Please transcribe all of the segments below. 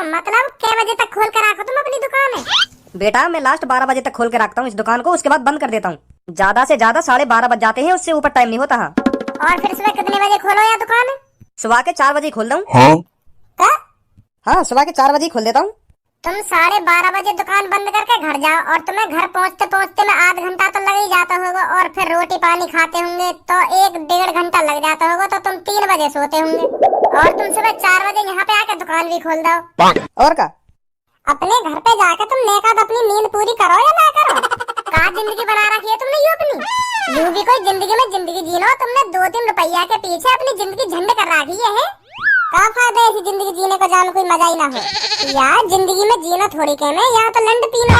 मतलब कै बजे तक खोल कर रखो तुम अपनी दुकान है? बेटा मैं लास्ट 12 बजे तक खोल के रखता हूँ इस दुकान को, उसके बाद बंद कर देता हूँ। ज्यादा से ज्यादा 12:30 बज जाते हैं, उससे ऊपर टाइम नहीं होता। हाँ। और फिर सुबह कितने बजे खोलो या दुकान? सुबह के 4 बजे खोल दूँ। हाँ? हाँ सुबह के 4 बजे खोल देता हूँ। तुम 12:30 बजे दुकान बंद करके घर जाओ और तुम्हें घर पहुँचते पहुँचते में आध घंटा तो लग ही जाता होगा, और फिर रोटी पानी खाते होंगे तो 1-1.5 घंटा लग जाता होगा, तो तुम 3 बजे सोते होंगे, और तुम सुबह 4 बजे यहाँ पे आके दुकान भी खोल दो। और क्या? अपने घर पे जाकर तुम नेकाद अपनी नींद पूरी करो या ना करो? कहाँ जिंदगी बना रखी है तुमने यू अपनी? यू भी कोई जिंदगी में जिंदगी जीनो, तुमने 2-3 रुपया के पीछे अपनी जिंदगी झंड कर रखी है। क्या फायदा ऐसी जिंदगी जीने को जान कोई मजा ही ना हो? यार जिंदगी में जीना थोड़ी कहना है, यहाँ तो लंड पीना।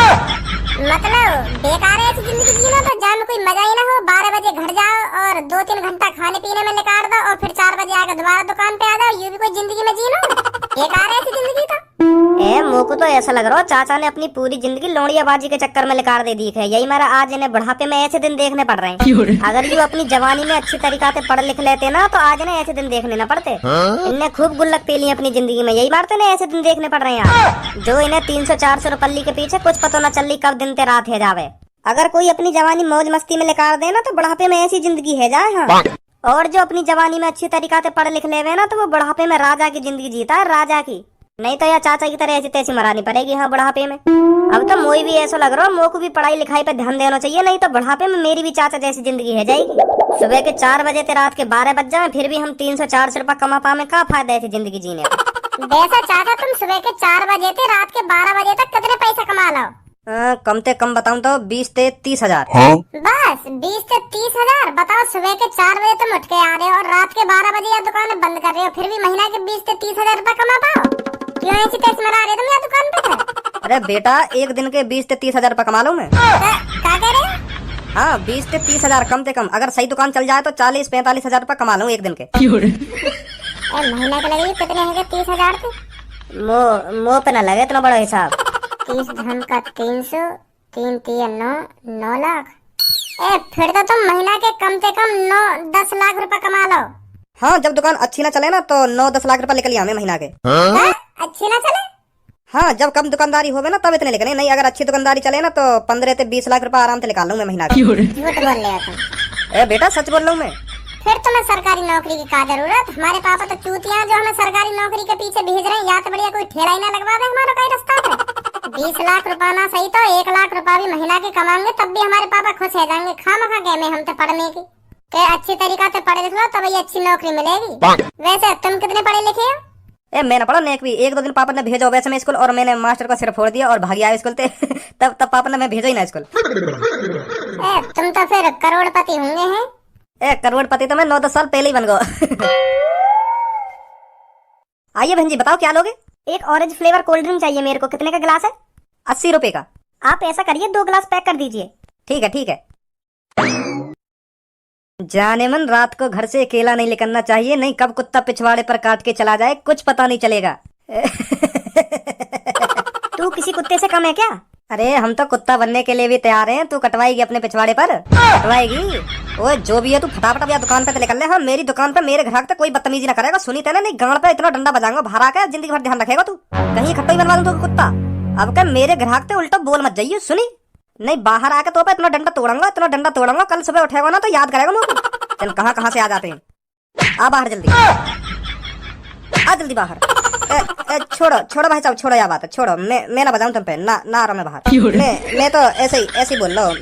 मतलब बेकार है ऐसी जिंदगी जीना, तो जान कोई मजा ही ना हो। 12 बजे घर जाओ और 2-3 घंटा खाने पीने में निकाल दो, और फिर 4 बजे आकर दोबारा दुकान पे आ जाओ। ये भी कोई जिंदगी में जीना? बेकार है ऐसी जिंदगी तो। मुझ को तो ऐसा लग रहा है चाचा ने अपनी पूरी जिंदगी लौंडियाबाजी के चक्कर में लिकार दे दी है। यही मेरा आज इन्हें बुढ़ापे में ऐसे दिन देखने पड़ रहे हैं। अगर ये अपनी जवानी में अच्छी तरीका से पढ़ लिख लेते ना, तो आज इन्हें ऐसे दिन देखने न पड़ते। इन्हें खूब गुल्लक पी ली अपनी जिंदगी में, यही बात इन्हें ऐसे दिन देखने पड़ रहे हैं यार। जो इन्हें 300-400 रुपये के पीछे कुछ पता न चल कब दिन ते रात है जावे। अगर कोई अपनी जवानी मौज मस्ती में लिकार दे ना, तो बुढ़ापे में ऐसी जिंदगी है जाए। हाँ। और जो अपनी जवानी में अच्छी तरीका से पढ़ लिख ले ना, तो वो बुढ़ापे में राजा की जिंदगी जीता है, राजा की। नहीं तो यार चाचा की तरह ऐसी तैसी मरानी पड़ेगी। हाँ बुढ़ापे में। अब तो मोई भी ऐसा लग रहा है, मोको भी पढ़ाई लिखाई पे ध्यान देना चाहिए, नहीं तो बुढ़ापे में मेरी भी चाचा जैसी जिंदगी है जाएगी। सुबह के 4 बजे से रात के 12 बज जाए, फिर भी हम 300-400 रुपये कमा पाए, क्या फायदा ऐसी जिंदगी जीने का? वैसा चाचा तुम सुबह के 4 बजे से रात के 12 बजे तक कितने पैसे कमा लो? कम से कम बताऊं तो 20 से 30 हजार। बस 20 से 30 हजार? बताओ सुबह के 4 बजे तुम उठ के आ रहे हो और रात के 12 बजे या दुकान बंद कर रहे हो, फिर भी महीना के 20 से 30 हजार रुपए कमा पाओ? क्यों ऐसी तैसी मरा रहे तुम या दुकान पे? अरे बेटा एक दिन के 20 से 30 हजार रुपए कमा लूं मैं। क्या कह रहे हो? हाँ 20 से 30 हजार कम से कम। अगर सही दुकान चल जाए तो 40-45 हजार रुपए कमा लूं एक दिन के। महीना के लगे कितने हैं 30 हजार के? मुँह पे न लगे इतना बड़ा हिसाब। 30 धन का 300, 3-3-9 लाख। फिर तो तुम महीना के कम से कम 9-10 लाख रुपए कमा लो। हाँ जब दुकान अच्छी ना चले ना, तो 9-10 लाख रुपए निकल हमें महीना के। अच्छी ना चले? हाँ जब कम दुकानदारी होवे ना तब इतने निकले, नहीं अगर अच्छी दुकानदारी चले ना तो 15 से 20 लाख रुपए आराम से निकाल लूं मैं महीना के। झूठ बोल रहे हो तुम। बेटा सच बोल रहा हूँ मैं। फिर तुम्हें सरकारी नौकरी की क्या जरूरत? हमारे पापा तो चूतियां जो हमें सरकारी नौकरी के पीछे भेज रहे हैं, या तो बढ़िया कोई ठेला ही ना लगवा दे हमारा कहीं रास्ता पे। 20 लाख रुपया ना सही तो 1 लाख रुपया भी महीना के कमाएंगे, तब भी हमारे पापा खुश हो जाएंगे। खामखा गए में हम तो पढ़ने की। तो अच्छी तरीका से पढ़े लिख लो तब ये अच्छी नौकरी मिलेगी। वैसे तुम कितने पढ़े लिखे हो? मैंने पढ़ा नेक भी। 1-2 दिन पापा ने भेजा वैसे मैं स्कूल, और मैंने मास्टर को सिर फोड़ दिया और भाग आया स्कूल से। तब पापा ने मैं भेजा ही ना स्कूल। तुम तो फिर करोड़पति होंगे हैं। करोड़पति तो मैं 9-10 साल पहले ही बन गया। आइए बहन जी बताओ क्या लोगे? एक ऑरेंज फ्लेवर कोल्ड ड्रिंक चाहिए मेरे को। कितने का गिलास है? 80 रुपए का। आप ऐसा करिए 2 गिलास पैक कर दीजिए। ठीक है ठीक है। जाने मन रात को घर से अकेला नहीं निकलना चाहिए, नहीं कब कुत्ता पिछवाड़े पर काट के चला जाए कुछ पता नहीं चलेगा। तू किसी कुत्ते से कम है क्या? अरे हम तो कुत्ता बनने के लिए भी तैयार हैं। तू कटवाएगी अपने पिछवाड़े पर? कटवाएगी। ओए जो भी है तू फटाफट अब दुकान पे निकल ले। हाँ मेरी दुकान पे मेरे ग्राहक तक कोई बदतमीजी ना करेगा, सुनी तेने? नहीं गांड पे इतना डंडा बजाऊंगा बाहर आकर, जिंदगी भर ध्यान रखेगा तू। कहीं खट्टा ही बनवा दूं तो कुत्ता। अब क्या मेरे ग्राहक से उल्टा बोल मत जाइए, सुनी? नहीं बाहर आके तो इतना डंडा तोड़ूंगा, कल सुबह उठेगा ना तो याद करेगा मुझे। चल कहाँ से आ जाते हैं। आ बाहर जल्दी, आ जल्दी बाहर। छोड़ो भाई साहब, छोड़ो यार बात है, छोड़ो। मैं ना बजाऊं तुम पे, ना आ रहा मैं बाहर। मैं तो ऐसे ही बोल रहा हूँ।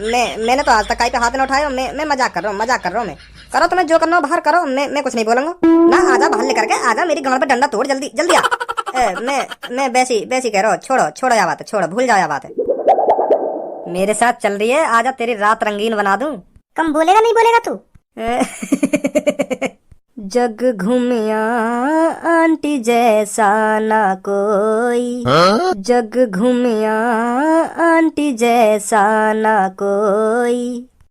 मैंने तो आज तक कहीं पे हाथ न उठाया। मैं मजाक कर रहा हूँ मैं। करो तुम्हें जो करना हो बाहर करो, मैं कुछ नहीं बोलूंगा ना। आजा बाहर लेकर के आजा, मेरी गांड पे डंडा तोड़ जल्दी आ। मैं वैसी कह रहा हूँ। छोड़ो यार बात है, छोड़ो भूल जाओ यार बात है। मेरे साथ चल रही है, आजा तेरी रात रंगीन बना दूं। कम बोलेगा नहीं बोलेगा तू? जग घूमिया आंटी जैसा ना कोई। जग घूमिया आंटी जैसा ना कोई।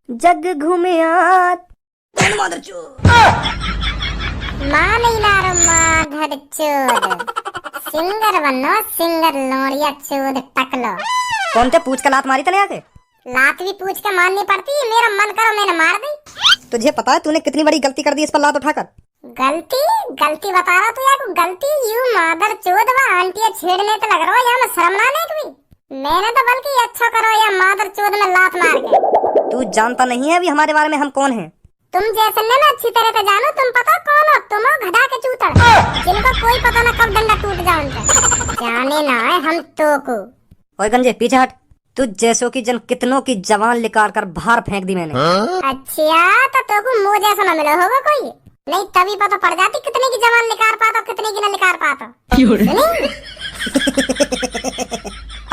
जग घूमिया माँ नहीं ना रो माधर चोद। सिंगर बनो सिंगर, लोरिया चोद टकलो। कौन ते पूछ के लात मारी तने आके? लात भी पूछ के मारनी पड़ती है। मेरा मन करो मैंने मार दी। तुझे पता है तूने कितनी बड़ी गलती कर दी इस पर लात उठाकर? गलती गलती बता रहा तू यार, गलती यू मादर चोद व आंटिया छेड़ने तो लग रहा है, यहाँ में शर्म ना नहीं कोई। मैंने तो बल्कि अच्छा करो या मादर चोद में लात मार के। तू जानता नहीं है अभी हमारे बारे में हम कौन हैं? तुम जैसे ने मैं अच्छी तरह से जानू, तुम पता कौन हो? तुम हो गधा के चूतर, जिनको कोई पता ना कब डंडा टूट जाए उनका। जाने ना है हम तो को। ओए गंजे पीछे हट, तुझ जैसों की जन कितनों की जवान निकाल कर बाहर फेंक दी मैंने। अच्छा तो को मुंह जैसा ना मिला होगा कोई, नहीं तभी पता पड़ जाती कितने की जवान निकाल पाता कितने की ना निकाल पाता।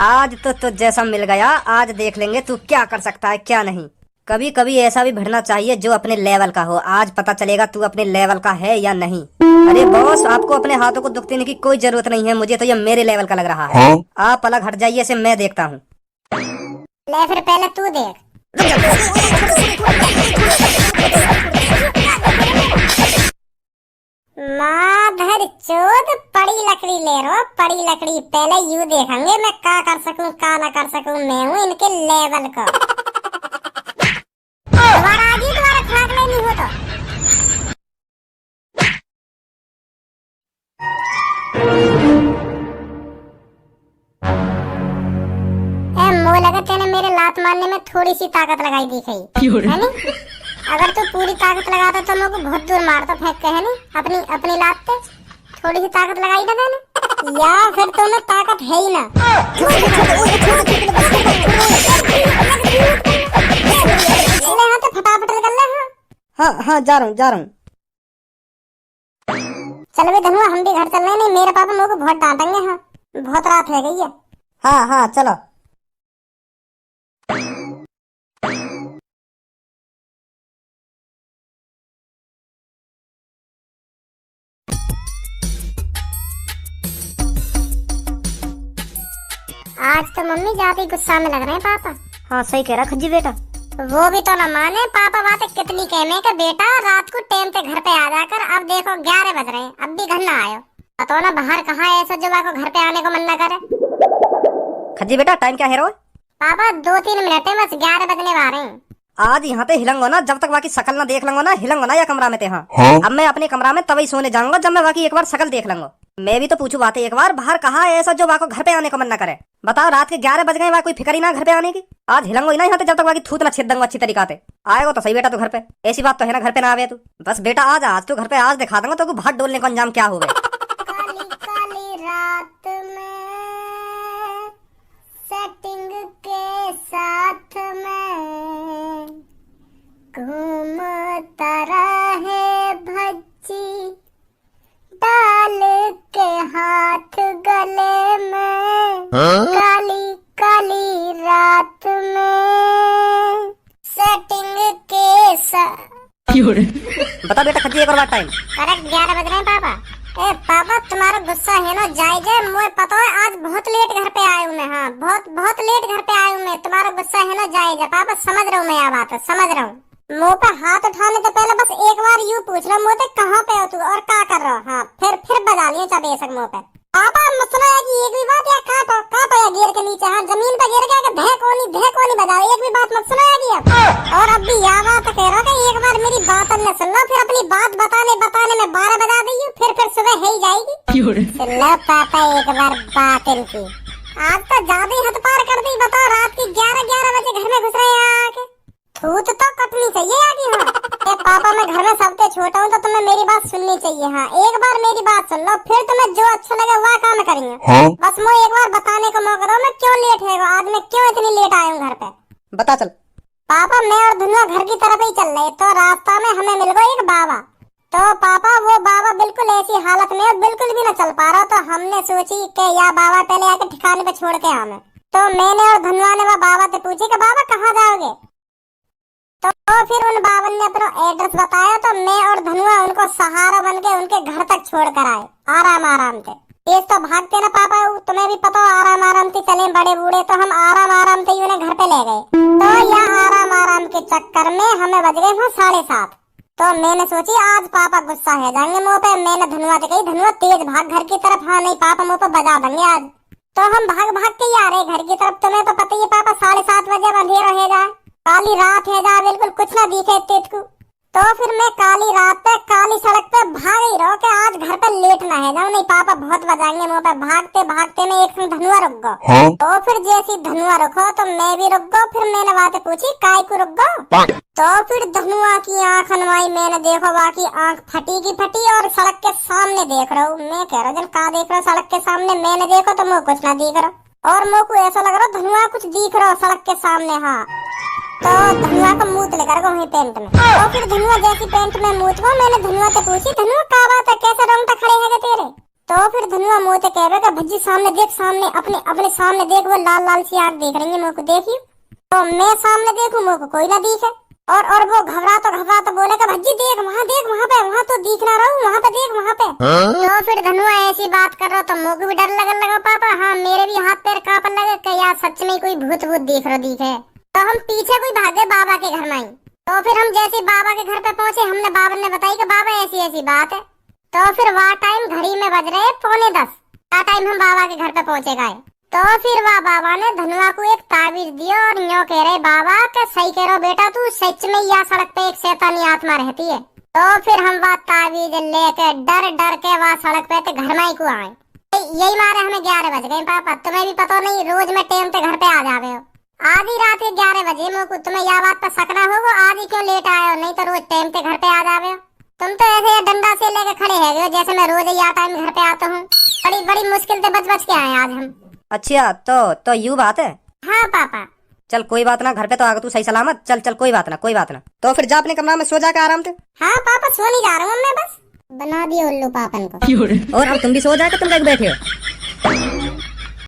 आज तो तुझ जैसा मिल गया, आज देख लेंगे तू क्या कर सकता है क्या नहीं। कभी कभी ऐसा भी भिड़ना चाहिए जो अपने लेवल का हो, आज पता चलेगा तू अपने लेवल का है या नहीं। अरे बॉस, आपको अपने हाथों को दुख देने की कोई जरूरत नहीं है, मुझे तो ये मेरे लेवल का लग रहा है। आप अलग हट जाइए, इसे मैं देखता हूँ। ले फिर पहले तू देख। माधर चोद पड़ी लकड़ी ले रो, पड़ी लकड़ी पहले यू देखेंगे मैं क्या कर सकूं क्या ना कर सकूं। मैं हूँ इनके लेवल का। दोबारा आ गई, दोबारा खुराक लेनी हो तो। मुँह लगा तेने मेरे लात मारने में थोड़ी सी ताकत लगाई दिखाई है नी? अगर तू पूरी ताकत लगाता तो मेरे को बहुत दूर मारता फेंक के, है नी? अपनी अपनी लात पे थोड़ी सी ताकत लगाई ना मैंने, या फिर तुम्हें ताकत है ही ना। फटाफट निकल ले। हाँ हाँ जा रहा हूँ। चल बे धनुआ, हम भी घर चल रहे। नहीं मेरे पापा मेरे को बहुत डांटेंगे। हाँ बहुत रात हो गई है। हाँ हाँ चलो। आज तो मम्मी ज्यादा ही गुस्सा में लग रहे हैं पापा। हाँ सही कह रहा खज्जी बेटा। वो भी तो ना माने, पापा बातें कितनी कहने के बेटा रात को टाइम पे घर पे आ जाकर। अब देखो 11 बज रहे हैं, अब भी घर ना आयो। बताओ ना बाहर कहाँ है ऐसा जो को घर पे आने को मन न करे। खज्जी बेटा टाइम क्या है रो? पापा 2-3 मिनट है बस, 11 बजने वाले हैं। आज यहाँ पे हिलंगो ना, जब तक बाकी शकल ना देख लूंगा ना, हिलंगो ना या कमरा में ते। हाँ अब मैं अपने कमरा में तभी सोने जाऊंगा जब मैं बाकी एक बार शकल देख लूंगा। मैं भी तो पूछू बातें एक बार, बाहर कहाँ है ऐसा जो वाको घर पे आने को मन न करे? बताओ रात के 11 बज गए, वहाँ कोई फिक्र ही ना घर पे आने की। आज हिलंगो ही ना यहाँ जब तक बाकी थूत ना छेद दूंगा अच्छी तरीका से। आएगा तो सही बेटा तू घर पे, ऐसी बात तो है ना घर पे ना आवे तू। बस बेटा आज तू घर पे आज दिखा दूंगा तो भाट डोलने का अंजाम क्या होगा। काली काली रात में सेटिंग के साथ में घूमता रहे भज्जी डाल के हाथ गले में। काली काली रात में सेटिंग के साथ। बता बेटा खज्जी एक और बार टाइम। करेक्ट 11 बज रहे हैं पापा। ए पापा तुम्हारा गुस्सा है ना जायज है, मुझे पता है आज बहुत लेट घर पे आया हूँ मैं। हाँ बहुत लेट घर पे आया हूँ मैं, तुम्हारा गुस्सा है ना जायज है पापा, समझ रहा हूँ मैं। यह बात समझ रहा हूँ। मुंह पे हाथ उठाने तो पहले बस एक बार यूं पूछ रहा मुझे कहाँ पे हो तू और क्या कर रहा हो। हाँ फिर बजा लियो चबेसक मुंह पे। पापा मसला है कि एक भी बात या काटो या गिर के नीचे। हाँ जमीन पे गिर गया धे कोनी बजाओ, एक भी बात मत सुना है अब। और अब भी यह बात कह रहा कि एक बार मेरी बात न सुन लो, फिर अपनी बात बताने में 12 बजा दी, फिर सुबह है ही जाएगी। सुन लो पापा एक बार बात इनकी, आज तो ज्यादा ही हद पार कर दी। बताओ रात की 11 बजे घर में घुस रहे हैं आके। थूत तो कटनी चाहिए आगे। हाँ पापा मैं घर में सबसे छोटा हूँ तो तुम्हें मेरी बात सुननी चाहिए। हाँ एक बार मेरी बात सुन लो, फिर तुम्हें जो अच्छा लगे वह काम करेंगे। बस मुझे एक बार बताने को मौका दो, मैं क्यों लेट है आज, मैं क्यों इतनी लेट आया हूँ घर पे। बता चल। पापा मैं और धुनुआ घर की तरफ ही चल रहे तो रास्ता में हमें मिल गया एक बाबा। तो पापा वो बाबा बिल्कुल ऐसी हालत में बिल्कुल भी न चल पा रहा, तो हमने सोची कि यह बाबा पहले आके ठिकाने पे छोड़ के हमें। तो मैंने और धुनुआ ने वह बाबा से पूछी कि बाबा कहाँ जाओगे। तो फिर उन बावन ने अपना एड्रेस बताया, तो मैं और धनुआ उनको सहारा बन के उनके घर तक छोड़ कर आए आराम से। तेज तो भागते ना पापा, तुम्हें भी पता आराम से चले बड़े बूढ़े, तो हम आराम से उन्हें घर पे ले गए। तो यह आराम के चक्कर में हमें बज गए हाँ 7:30। तो मैंने सोची आज पापा गुस्सा है जाएंगे मुँह पे। मैंने धनुआ से कही धनुआ तेज भाग घर की तरफ। हाँ नहीं पापा मुँह पे बजा देंगे आज। तो हम भाग के ही आ रहे घर की तरफ। तुम्हें तो पता ही पापा 7:30 बजे अंधेरा है जाए, काली रात है जा, बिल्कुल कुछ ना दिखे तेज को। तो फिर मैं काली रात पे काली सड़क पे भाग ही रहो कि आज घर पे लेट ना है जाओ, नहीं पापा बहुत बजाएंगे मुंह पे। भागते भागते मैं एक संग धनुआ रुक गो। तो फिर जैसी धनुआ रुको तो मैं भी रुक गो। फिर मैंने बातें पूछी काय को रुक गो। तो फिर धनुआ की आंख हनवाई मैंने, देखो बाकी आंख फटी की फटी और सड़क के सामने देख रहा हूँ। मैं कह रहा हूँ जन का देख रहा हूँ सड़क के सामने, मैंने देखो तो मुझे कुछ ना दिख रहा और मुझे को ऐसा लग रहा धनुआ कुछ दिख रहा सड़क के सामने। हाँ तो धनुआ को मूत लेकर गो वही पेंट में। तो फिर धनुआ जैसी पेंट में मूत को मैंने धनुआ से पूछी धनुआ का बात है, कैसे रंग तक खड़े है तेरे। तो फिर धनुआ मुँह से कह रहा भज्जी सामने देख, सामने अपने अपने सामने देख, वो लाल लाल सी आग देख रही है, मुझे को देखी। तो मैं सामने देखूं मुझे को कोई ना दिखे और वो घबरा तो बोले का भज्जी देख वहाँ पे, वहाँ तो दिख ना रहा हूँ, वहाँ पे देख वहाँ पे। तो फिर धनुआ ऐसी बात कर रहा तो मुझे को भी डर लगने लगा पापा। हाँ मेरे भी हाथ पैर कांपने लगे कि यार सच में कोई भूत दिखे। तो हम पीछे कोई भागे बाबा के घर में आई। तो फिर हम जैसे बाबा के घर पे पहुंचे, हमने बाबा ने बताई कि बाबा ऐसी ऐसी बात है। तो फिर वह टाइम घड़ी में बज रहे 9:45 का टाइम हम बाबा के घर पे पहुंचे गए। तो फिर वह बाबा ने धनुआ को एक ताबीज दिया और यूं कह रहे बाबा के सही कह रहे बेटा, तू सच में यहाँ सड़क पे एक शैतानी आत्मा रहती है। तो फिर हम वह ताबीज लेके डर डर के वह सड़क पे घर में ही को आए। यही मारे हमें 11 बज गए पापा। तुम्हें भी पता नहीं रोज में टाइम पे घर पे आ जावे हो। आधी रात के 11 बजे मुझको तुम्हें यह बात पर शक ना होगा आज ही क्यों लेट आए हो, नहीं तो रोज टाइम पे घर पे आ जावे हो। तुम तो ऐसे डंडा से लेके खड़े है जैसे मैं रोज यह टाइम घर पे आता हूँ। बड़ी मुश्किल से बच के आए आज हम। अच्छा तो यूँ बात है। हाँ पापा। चल कोई बात ना, घर पे तो आ तू सही सलामत। चल कोई बात ना। तो फिर जा अपने कमरा में सो जा के आराम से। हाँ पापा सो नहीं जा रहा हूँ मैं, बस बना दिया उल्लू पापन को। और अब तुम भी सो जा के तुम बैठे हो।